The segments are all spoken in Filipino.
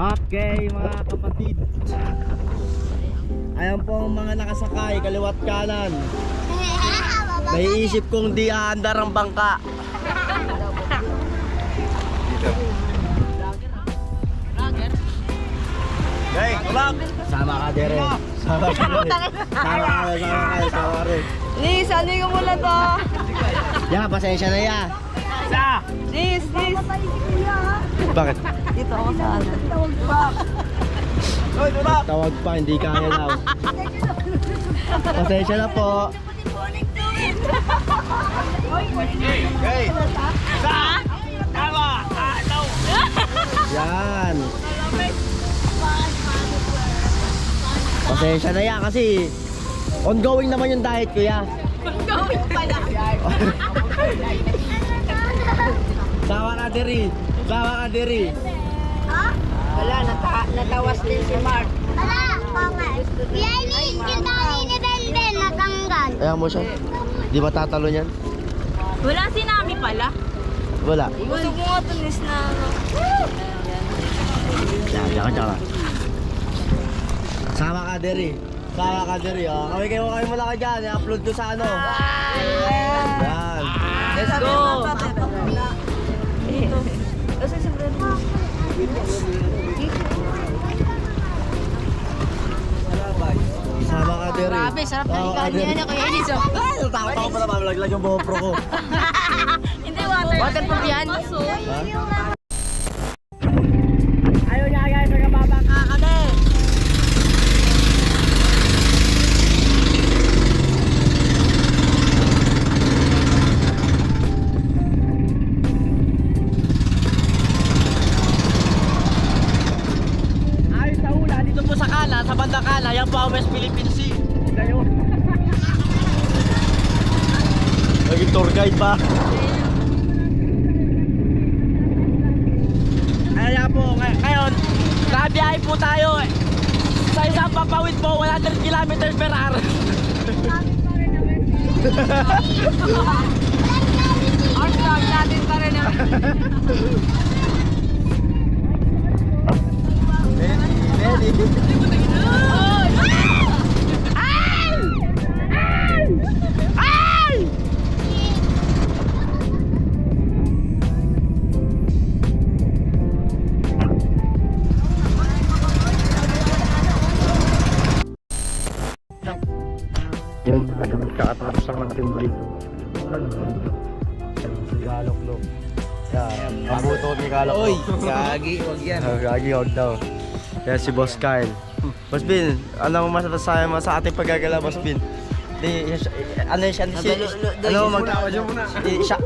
Okay mga kapatid, ayan po ang mga nakasakay kaliwat kanan. Naiisip kong di aandar ang bangka. Hey, tulak! Sama ka dire. Sama ka rin. Nis, ano yung mula to? Ya, pasensya na ya. Nis. Bakit? Dito ako sa ano. Tawag pa, hindi kaya daw. Pasensya na po. Yan. Pasensya na yan kasi ongoing naman yung diet ko ya. Ongoing pala. Sawa ka diri. Sawa ka diri. Wala, natawas din si Mark. Wala, pangal. Yan yung tayo ni Ben natanggal. Ayan mo siya. Di ba tatalo niyan? Wala si Nami pala. Wala. Gusto ko nga ito, Nis, na ano. Diyan. Sama ka diri. Sama ka diri. Oh. Kayo mula ka dyan. I-upload ko sa ano. Yan. Let's go! Kasi sa Sama ka diri. Grabe, sarap na ligahan niya na Kuya Enis. Ay, takot ako pala mamalaglag yung GoPro ko. Hindi, waterproof yan. Ha? Ayun nga guys, nagababangka kami. Ayun sa ula, dito po sa Kala, sa bandang Kala, yan po ang West Philippine Sea. Ngayon. Naging tour guide pa. Kaya po, ngayon, nabiyahe po tayo sa isang papawid po, 100 kilometers per hour. Ang vlog natin pa rin naman. Yung kakatapos lang ng team dito. Galok lo. Yan, mabuto ni Galok. Oy, Gagi, wag yan. gagi wag daw. Yan si Boss Kyle. Boss Bin, ano mo masasabi mo sa ating paggagala, Boss Bin? Ano siya?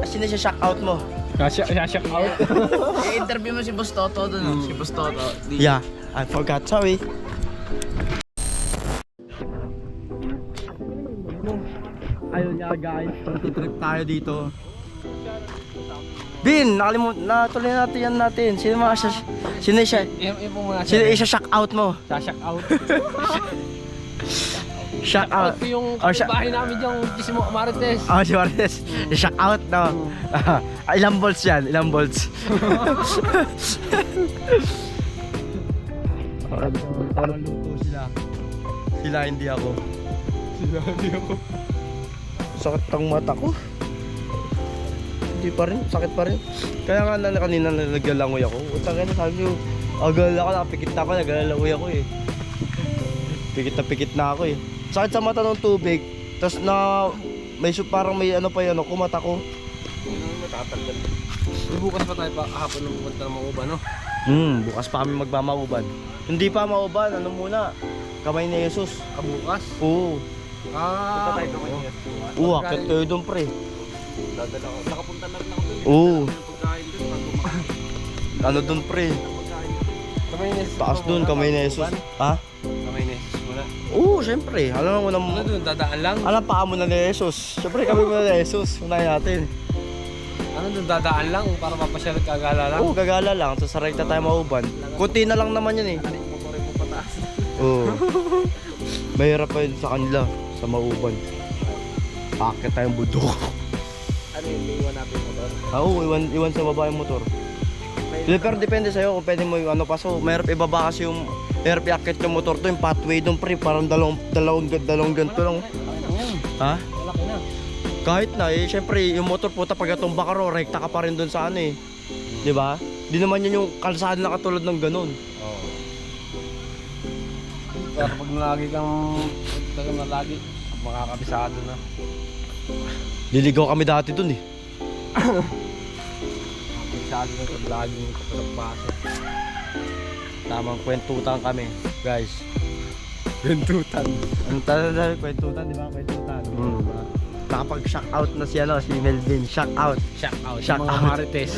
Sino siya shock out mo? Shock out. I-interview mo si Boss Toto dun. Si Boss Toto. Yeah, I forgot. Sorry. Ayun nga guys, trip tayo dito. Bin, natuloy natin natin. Sino siya? Sino isa-shock out mo? Shock out. Shock out. Ito yung Oh, bahay namin yung Gisimo Marites. Oh, si Martes. Shock out, no? Ilang volts yan? Ilang volts? Parang luto sila. Sila, hindi ako. Sakit ang mata ko. Hindi pa rin, sakit pa rin. Kaya nga kanina naglalangoy ako. Utang na sabi nyo, agal ako, nakapikit na ako, naglalangoy ako eh. Pikit na ako eh. Sakit sa mata ng tubig. Tapos na parang may ano pa yan, kumata ko. Matatanggal. Bukas pa tayo hapon ng pupunta ng Mauban, no? Bukas pa kami magmamauban. Hindi pa mauban, ano muna? Kamay ni Jesus. Bukas? Oo. Punta tayo doon kanya. Oo, akit kayo doon pre. Dadala ko. Nakapunta na rin ako doon. Oo. Pagkain doon. Ano doon pre? Kamay ni Jesus. Taas doon, kamay ni Jesus. Ha? Kamay ni Jesus muna. Oo, syempre. Alam mo Ano na doon? Dadaan lang? alam pa mo na ni Jesus. Syempre kami muna ni Jesus. Unahin natin. Ano doon? Dadaan lang para mapasyal at kagala lang? Oo, gagala lang. Tapos sa rekta tayo mauban. Kunti na lang naman yun eh. Motorin mo pataas. Oo. Mahirap pa yun sa kanila. Sa mauban. Pakit tayong budok. Ano yung iwan natin motor? Oo, iwan sa baba yung motor. May Pero depende sa'yo kung pwede mo yung ano pa. So, mahirap ibaba kasi yung mahirap i-akit yung motor to, yung pathway doon pre. Parang dalawang ganito lang. Ha? Malaki na. Kahit na eh, syempre yung motor puta pag natumba ka ro, rekta ka pa rin doon sa ano eh. Di ba? Di naman yun yung kalsada na katulad ng ganun. Oo. Pero pag nalagi kang nalagi, makakabisado na. Liligaw kami dati doon eh. Kabisado na sa vlogging kapag base. Tamang kwentutan kami, guys. Bentutan. Ang talaga kwentutan, di ba? Kwentutan. Nakapag-shock out na si ano, si Melvin. Shock out. Shock out. Shock Mga out. marites.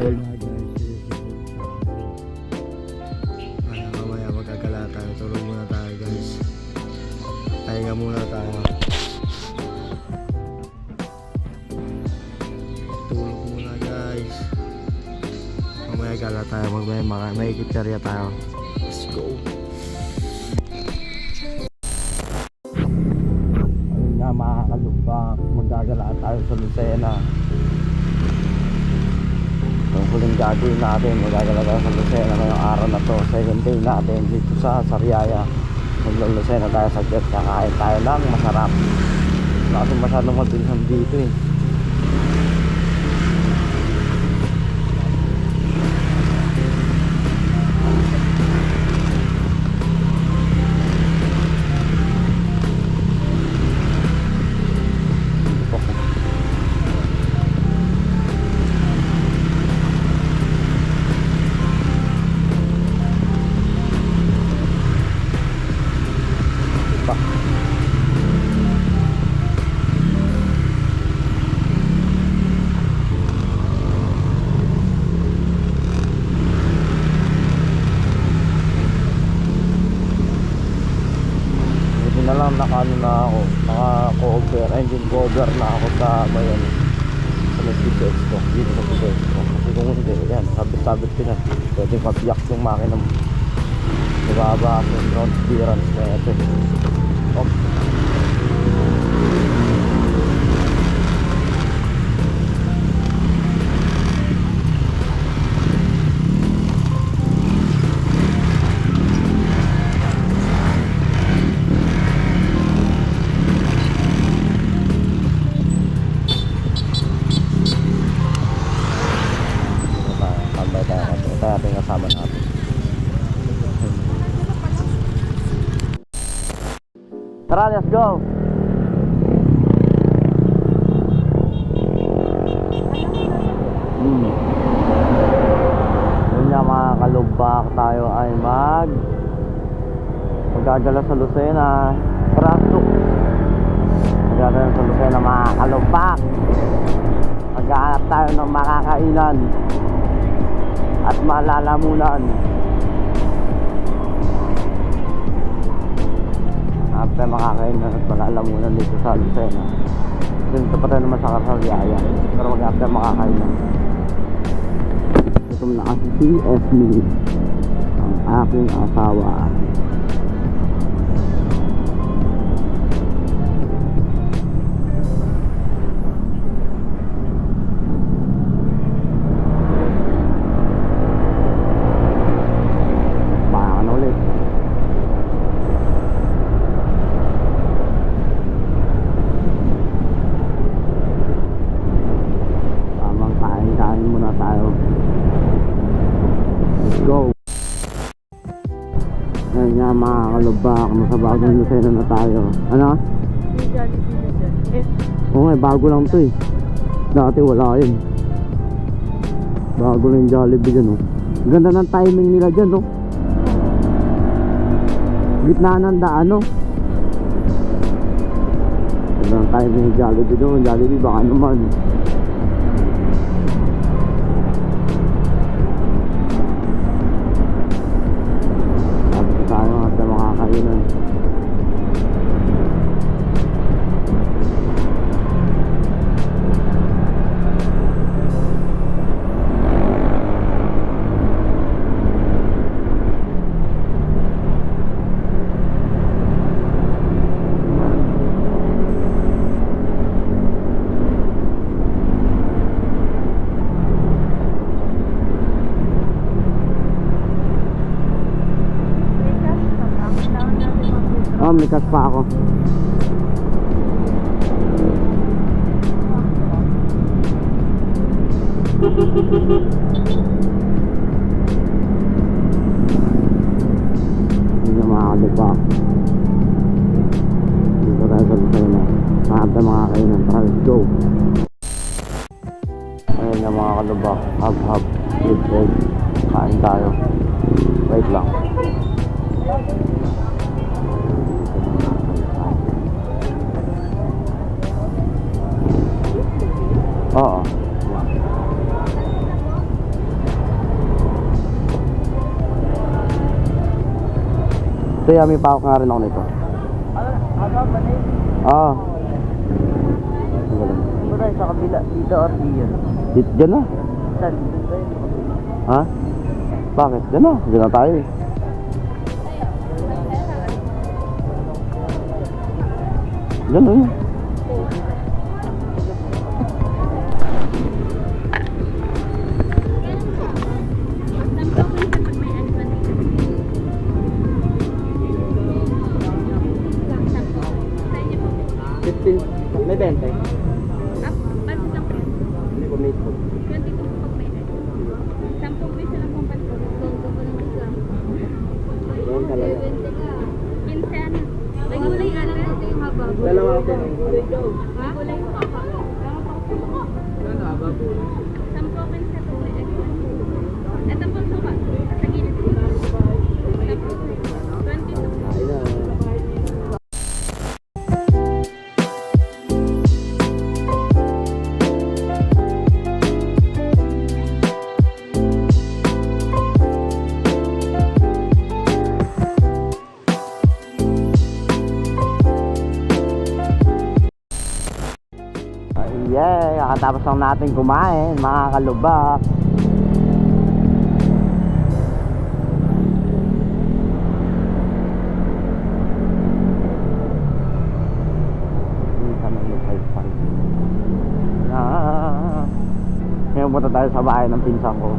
Ayun nga guys. Mamaya magkagala tayo. Tulog muna tayo guys. Pahinga muna tayo. Tulog muna guys. Mamaya gala tayo. May kitsarya tayo. Let's go. Ayun nga makakalubak. Magagala tayo sa Lucena. Ang huling gagawin natin, magagala tayo sa Lucena ngayong araw na to. Second day natin dito sa Sariaya. Maglulusena tayo sa jet, kakain tayo lang masarap. Wala kasi masyadong mabilisan dito eh. Naka-ano na ako, naka-cover, engine cover na ako sa mayan sa Nagpipexco, dito sa Pipexco. Kasi kung hindi, yan, sabit-sabit ko na pwedeng pabiyak yung makina mo. Nababa ako yung ground clearance na ito. Oh. Ating kasama natin. Tara, let's go! Yun nga mga kalubak, tayo ay magagala sa Lucena. Trasok. Magagala sa Lucena mga kalubak. Maghahanap tayo ng makakainan at malalamunan. After makakainan at malalamunan dito sa Lucena. Dito pa tayo naman sa Sariaya, pero after makakainan. Ito na kasi si Esme, ang aking asawa. Ngayon nga mga kalubak, nasa bagong Lucena na tayo. Ano? May Jollibee na dyan. Oo nga, bago lang to eh. Dati wala yun. Bago lang yung Jollibee dyan oh. Ganda ng timing nila dyan oh. Gitna ng daan oh. Ganda ng timing ng Jollibee doon. Jollibee baka naman. Tayo at makakainan. Mikas pa ako. Hindi na makakalik pa. Dito tayo sa Lucena. Hanap na mga kainan. Tara, let's go. Ayun na mga kalubak. Hub. Egg. Kain tayo. Wait lang. Oo. Ito yummy pa ako nga rin ako nito. Oo. Ano tayo sa kabila? Dito or diyan? Dito dyan na. Saan? Ha? Bakit? Dyan na. Dyan na tayo eh. Dyan na. May 20. Hindi ko made po. Doon talaga. Dalawa ako. Ay na. Yeah, kakatapos lang natin kumain, mga kalubak. Ngayon punta tayo sa bahay ng pinsan ko.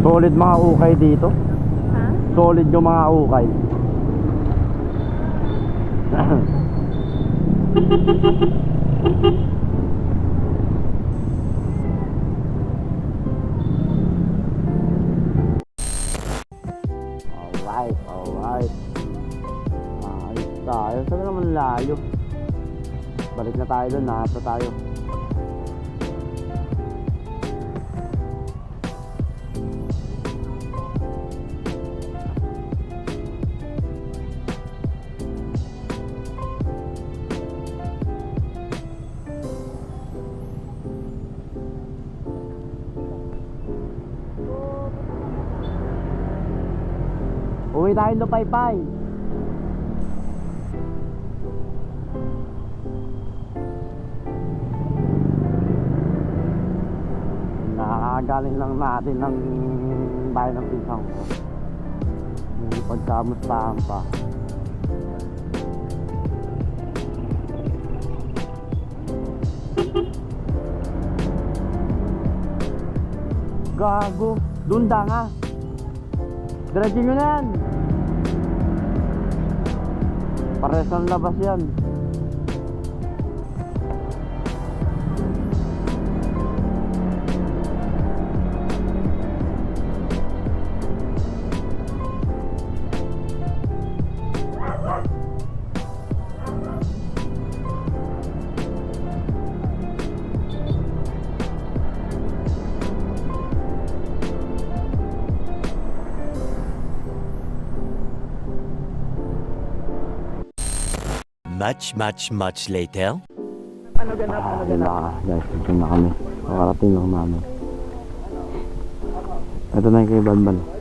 Solid mga ukay dito. Ha? Solid yung mga ukay. Alright. Ayos tayo. Saan naman layo? Balik na tayo doon. Nasa tayo. Uwi tayo Lupaypay. Nakakagaling lang natin ng bahay ng pisang ko. Hindi pagkamustahan pa. Gago, dunda nga. Diretso nyo na yan. Pares ang labas yan. Much later. Guys, dito na kami. Kakarating lang namin. Ito na yung kay Balbal.